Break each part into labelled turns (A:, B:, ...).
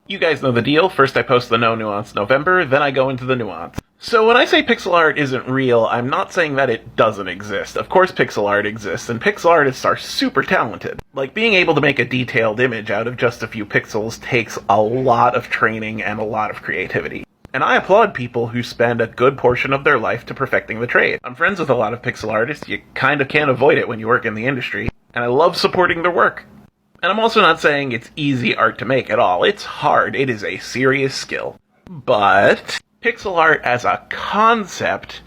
A: You guys know the deal. First I post the No Nuance November, then I go into the nuance. So when I say pixel art isn't real, I'm not saying that it doesn't exist. Of course pixel art exists, and pixel artists are super talented. Like, being able to make a detailed image out of just a few pixels takes a lot of training and a lot of creativity. And I applaud people who spend a good portion of their life to perfecting the trade. I'm friends with a lot of pixel artists. You kind of can't avoid it when you work in the industry. And I love supporting their work. And I'm also not saying it's easy art to make at all. It's hard. It is a serious skill. But pixel art as a concept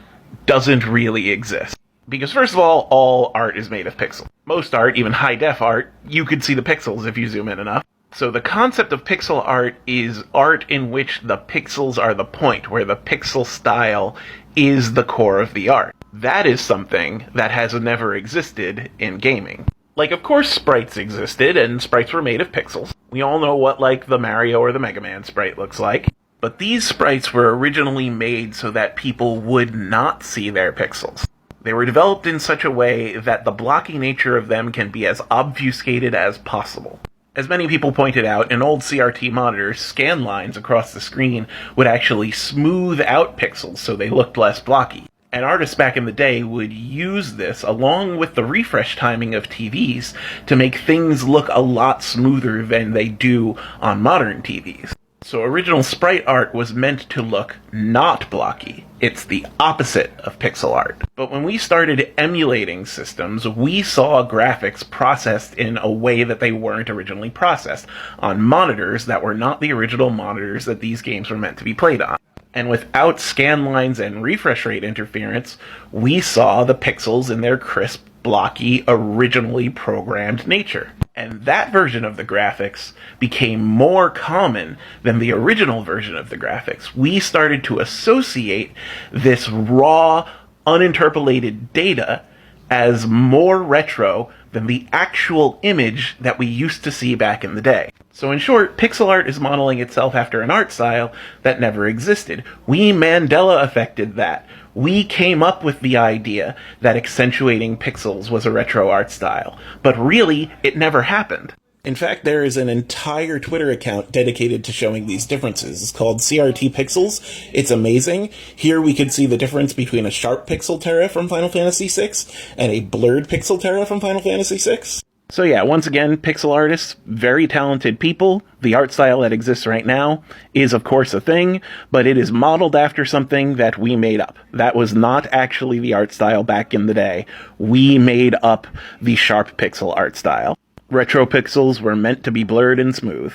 A: doesn't really exist. Because first of all art is made of pixels. Most art, even high-def art, you could see the pixels if you zoom in enough. So the concept of pixel art is art in which the pixels are the point, where the pixel style is the core of the art. That is something that has never existed in gaming. Like, of course sprites existed, and sprites were made of pixels. We all know what, like, the Mario or the Mega Man sprite looks like. But these sprites were originally made so that people would not see their pixels. They were developed in such a way that the blocky nature of them can be as obfuscated as possible. As many people pointed out, in old CRT monitors, scan lines across the screen would actually smooth out pixels so they looked less blocky. And artists back in the day would use this, along with the refresh timing of TVs, to make things look a lot smoother than they do on modern TVs. So original sprite art was meant to look not blocky. It's the opposite of pixel art. But when we started emulating systems, we saw graphics processed in a way that they weren't originally processed, on monitors that were not the original monitors that these games were meant to be played on. And without scan lines and refresh rate interference, we saw the pixels in their crisp, blocky, originally programmed nature. And that version of the graphics became more common than the original version of the graphics. We started to associate this raw, uninterpolated data as more retro than the actual image that we used to see back in the day. So in short, pixel art is modeling itself after an art style that never existed. We Mandela affected that. We came up with the idea that accentuating pixels was a retro art style, but really, it never happened. In fact, there is an entire Twitter account dedicated to showing these differences. It's called CRT Pixels. It's amazing. Here we could see the difference between a sharp pixel Terra from Final Fantasy VI and a blurred pixel Terra from Final Fantasy VI. So yeah, once again, pixel artists, very talented people. The art style that exists right now is, of course, a thing, but it is modeled after something that we made up. That was not actually the art style back in the day. We made up the sharp pixel art style. Retro pixels were meant to be blurred and smooth.